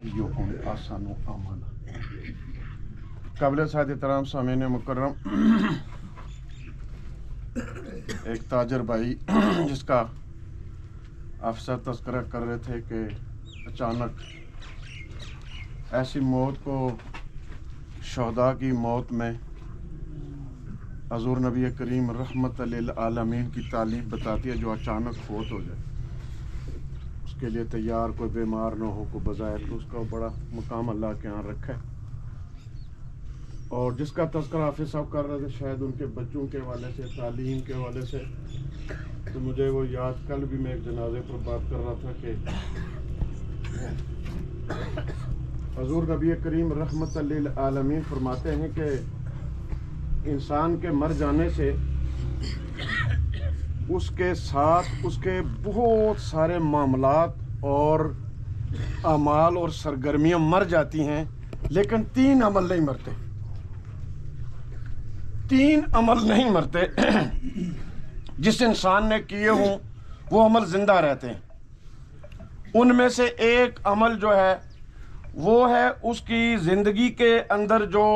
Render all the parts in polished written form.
आसान आमाना काबिल साद एहतराम सामीन मुकर्रम, एक ताजर भाई जिसका अफसर तस्करा कर रहे थे कि अचानक ऐसी मौत को शहदा की मौत में हज़ूर नबी करीम रहमत लिल आलमीन की तालीम बताती है जो अचानक फौत हो जाए, उसके लिए तैयार कोई बीमार ना हो, कोई बज़ाहिर तो उसका बड़ा मुकाम अल्लाह के यहाँ रखा है। और जिसका तज़किरा हाफिज़ साहब कर रहे थे शायद उनके बच्चों के हवाले से, तालीम के हवाले से, तो मुझे वो याद, कल भी मैं एक जनाजे पर बात कर रहा था कि हज़ूर नबी करीम रहमत लिल आलमीन फरमाते हैं कि इंसान के मर जाने से उसके साथ उसके बहुत सारे मामलात और अमाल और सरगर्मियां मर जाती हैं, लेकिन 3 अमल नहीं मरते। 3 अमल नहीं मरते जिस इंसान ने किए हों वो अमल जिंदा रहते हैं। उनमें से एक अमल जो है वो है उसकी ज़िंदगी के अंदर जो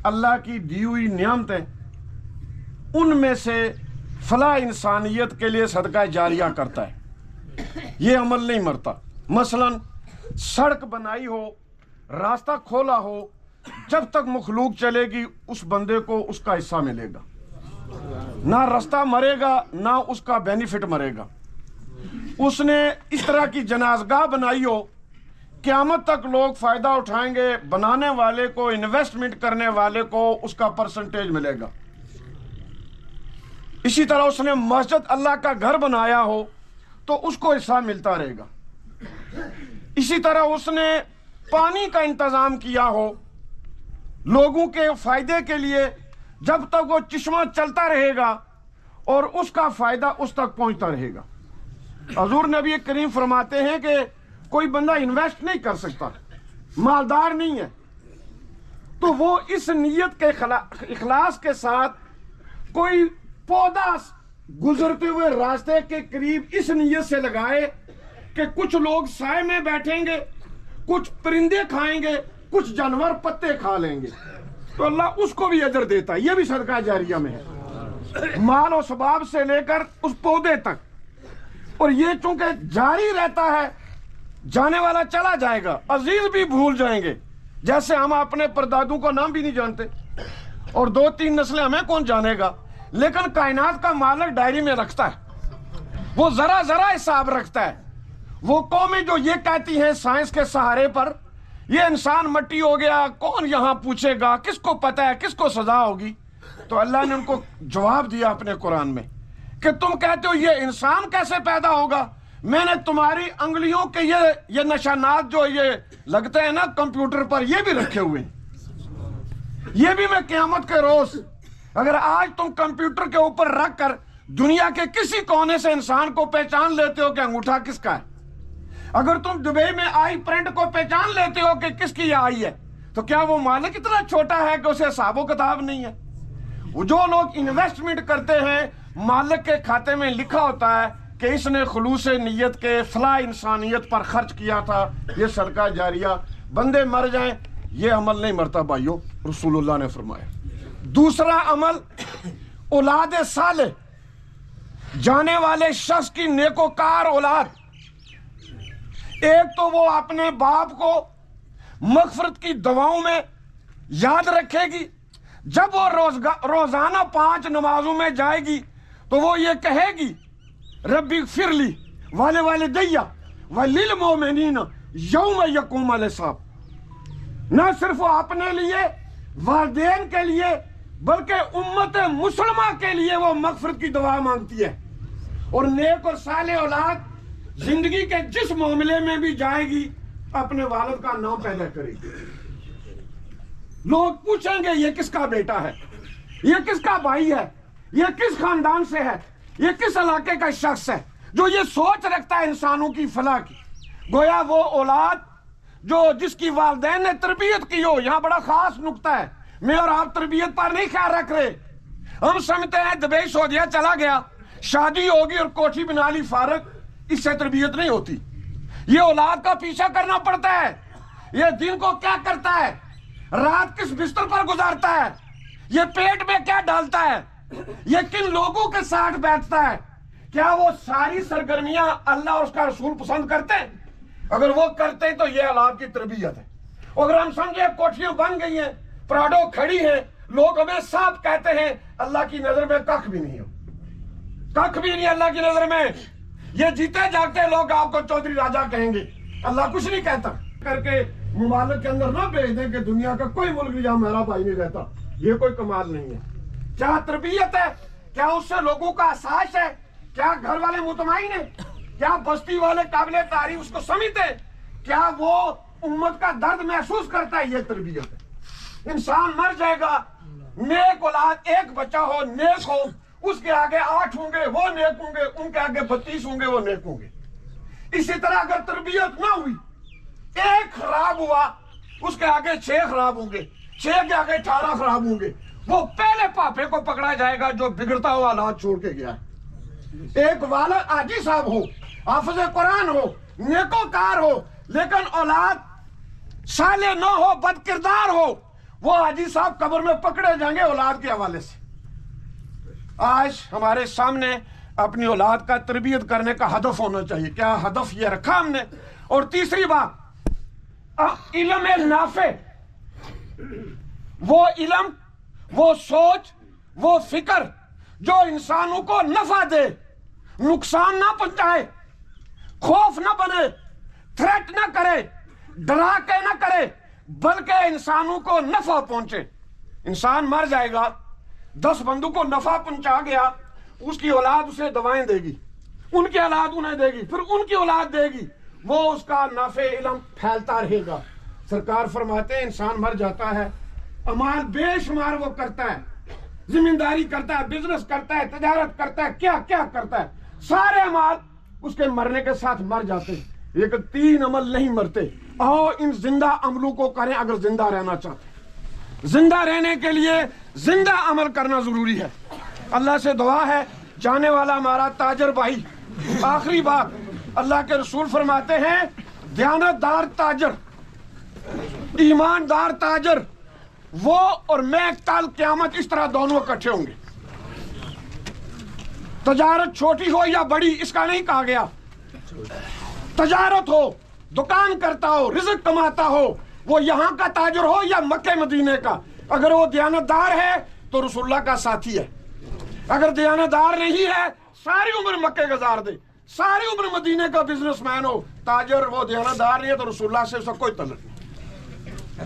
अल्लाह की दी हुई नियामतें, उनमें से फला इंसानियत के लिए सदका जारिया करता है, ये अमल नहीं मरता। मसलन सड़क बनाई हो, रास्ता खोला हो, जब तक मखलूक चलेगी उस बंदे को उसका हिस्सा मिलेगा, ना रास्ता मरेगा ना उसका बेनिफिट मरेगा। उसने इस तरह की जनाजगाह बनाई हो, क़यामत तक लोग फ़ायदा उठाएंगे, बनाने वाले को, इन्वेस्टमेंट करने वाले को उसका परसेंटेज मिलेगा। इसी तरह उसने मस्जिद अल्लाह का घर बनाया हो तो उसको हिस्सा मिलता रहेगा। इसी तरह उसने पानी का इंतज़ाम किया हो लोगों के फ़ायदे के लिए, जब तक वो चश्मा चलता रहेगा और उसका फ़ायदा उस तक पहुंचता रहेगा। हज़ूर नबी करीम फरमाते हैं कि कोई बंदा इन्वेस्ट नहीं कर सकता, मालदार नहीं है, तो वो इस नीयत के इखलास के साथ कोई पौधा गुजरते हुए रास्ते के करीब इस नीयत से लगाए कि कुछ लोग साए में बैठेंगे, कुछ परिंदे खाएंगे, कुछ जानवर पत्ते खा लेंगे, तो अल्लाह उसको भी अजर देता है। ये भी सदका जारिया में है, माल और सबाब से लेकर उस पौधे तक। और ये चूंकि जारी रहता है, जाने वाला चला जाएगा, अजीज भी भूल जाएंगे, जैसे हम अपने परदादों का नाम भी नहीं जानते और 2-3 नस्लें हमें कौन जानेगा, लेकिन कायनात का मालिक डायरी में रखता है, वो जरा जरा हिसाब रखता है। वो कौमें जो ये कहती हैं साइंस के सहारे पर ये इंसान मट्टी हो गया, कौन यहाँ पूछेगा, किसको पता है, किसको सजा होगी, तो अल्लाह ने उनको जवाब दिया अपने कुरान में कि तुम कहते हो ये इंसान कैसे पैदा होगा, मैंने तुम्हारी अंगुलियों के ये निशानात जो ये लगते हैं ना कंप्यूटर पर, ये भी रखे हुए हैं। ये भी मैं क़यामत के रोज, अगर आज तुम कंप्यूटर के ऊपर रख कर दुनिया के किसी कोने से इंसान को पहचान लेते हो कि अंगूठा किसका है, अगर तुम दुबई में आई प्रिंट को पहचान लेते हो कि किसकी ये आई है, तो क्या वो मालिक इतना छोटा है कि उसे हिसाबो किताब नहीं है? वो जो लोग इन्वेस्टमेंट करते हैं, मालिक के खाते में लिखा होता है कि इसने खुलूस नीयत के फला इंसानियत पर खर्च किया था, ये सदका जारिया। बंदे मर जाएं ये अमल नहीं मरता भाइयों, रसूलुल्लाह ने फरमाया। दूसरा अमल औलाद साले, जाने वाले शख्स की नेकोकार औलाद। एक तो वो अपने बाप को मगफरत की दुआओं में याद रखेगी, जब वो रोजाना 5 नमाजों में जाएगी तो वो ये कहेगी रब्बी फिरली वाले वाले दैया वलिल मोमिनीन यौम यक़ूमुल हिसाब। न सिर्फ वो अपने लिए, वालिदैन के लिए, बल्कि उम्मत मुसलमा के लिए वो मगफरत की दुआ मांगती है। और नेक और साले औलाद जिंदगी के जिस मामले में भी जाएगी अपने वालिद का नाम पैदा करेगी। लोग पूछेंगे ये किसका बेटा है, ये किसका भाई है, ये किस खानदान से है, ये किस इलाके का शख्स है, जो ये सोच रखता है इंसानों की फलाह की। गोया वो औलाद जो जिसकी वालिदैन ने तरबियत की हो। यहाँ बड़ा खास नुक्ता है, मैं और आप तरबियत पर नहीं ख्याल रख रहे। हम समझते हैं दुबई सऊदीया चला गया, शादी होगी और कोठी बना ली फारग, इससे तरबियत नहीं होती। ये औलाद का पीछा करना पड़ता है। یہ دن کو کیا کرتا ہے, رات کس بستر پر گزارتا ہے, یہ پیٹ میں کیا ڈالتا ہے, یہ کن لوگوں کے ساتھ بیٹھتا ہے, کیا وہ ساری سرگرمیاں اللہ اور اس کا رسول پسند کرتے ہیں؟ اگر وہ کرتے ہیں تو یہ اولاد کی تربیت ہے. اگر ہم سمجھے کوٹھیاں بن گئی ہیں, پراڈو کھڑی ہیں, لوگ ہمیں صاف کہتے ہیں, اللہ کی نظر میں کخ بھی نہیں ہو, کخ بھی نہیں اللہ کی نظر میں. یہ جیتے جاگتے لوگ آپ کو چودھری راجہ کہیں گے, اللہ کچھ نہیں کہتا. کر کے ممالک کے اندر نہ بھیج دیں کہ دنیا کا کوئی ملک نہیں جہاں میرا بھائی نہیں رہتا, یہ کوئی کمال نہیں ہے. کیا تربیت ہے, کیا اس سے لوگوں کا احساس ہے, کیا گھر والے مطمئن ہیں, کیا بستی والے قابل تعریف اس کو سمجھتے ہیں, کیا وہ امت کا درد محسوس کرتا ہے؟ یہ تربیت ہے. انسان مر جائے گا, نیک اولاد ایک بچہ ہو, نیک ہو, اس کے آگے 8 ہوں گے وہ نیک ہوں گے, ان کے آگے 32 ہوں گے وہ نیک ہوں گے. اسی طرح اگر تربیت نہ ہوئی, ایک خراب ہوا, اس کے آگے 6 خراب ہوں گے, 6 کے آگے 18 خراب ہوں گے. وہ پہلے پاپے کو پکڑا جائے گا جو بگڑتا ہوا اولاد چھوڑ کے گیا ہے. ایک والد حاجی صاحب ہو, حافظ قرآن ہو, نیکوکار ہو, لیکن اولاد صالح نہ ہو, بد کردار ہو, وہ حاجی صاحب قبر میں پکڑے جائیں گے اولاد کے حوالے سے. آج ہمارے سامنے اپنی اولاد کا تربیت کرنے کا ہدف ہونا چاہیے. کیا ہدف یہ رکھا ہم نے؟ اور تیسری بات, علم نافع, وہ علم, وہ سوچ, وہ فکر جو انسانوں کو نفع دے, نقصان نہ پہنچائے, خوف نہ بنے, تھریٹ نہ کرے, ڈرا کے نہ کرے, بلکہ انسانوں کو نفع پہنچے. انسان مر جائے گا, 10 بندوں کو نفع پہنچا گیا, اس کی اولاد اسے دوائیں دے گی, ان کی اولاد انہیں دے گی, پھر ان کی اولاد دے گی, وہ اس کا نافع علم پھیلتا رہے گا. سرکار فرماتے ہیں انسان مر جاتا ہے, اعمال بے شمار وہ کرتا ہے, زمینداری کرتا ہے, بزنس کرتا ہے, تجارت کرتا ہے, کیا کیا کرتا ہے, سارے اعمال اس کے مرنے کے ساتھ مر جاتے ہیں, لیکن 3 عمل نہیں مرتے. آؤ ان زندہ عملوں کو کریں اگر زندہ رہنا چاہتے ہیں. زندہ رہنے کے لیے زندہ عمل کرنا ضروری ہے. اللہ سے دعا ہے, جانے والا ہمارا تاجر بھائی, آخری بات, اللہ کے رسول فرماتے ہیں دیانتدار تاجر, ایماندار تاجر, وہ اور میں کل قیامت اس طرح دونوں اکٹھے ہوں گے. تجارت چھوٹی ہو یا بڑی اس کا نہیں کہا گیا, تجارت ہو, دکان کرتا ہو, رزق کماتا ہو, وہ یہاں کا تاجر ہو یا مکہ مدینے کا, اگر وہ دیانتدار ہے تو رسول اللہ کا ساتھی ہے. اگر دیانتدار نہیں ہے, ساری عمر مکے گزار دے, ساری عمر مدینے کا بزنس مین ہو, تاجر وہ دیانتدار نہیں ہے تو رسول اللہ سے اس کا کوئی تعلق نہیں.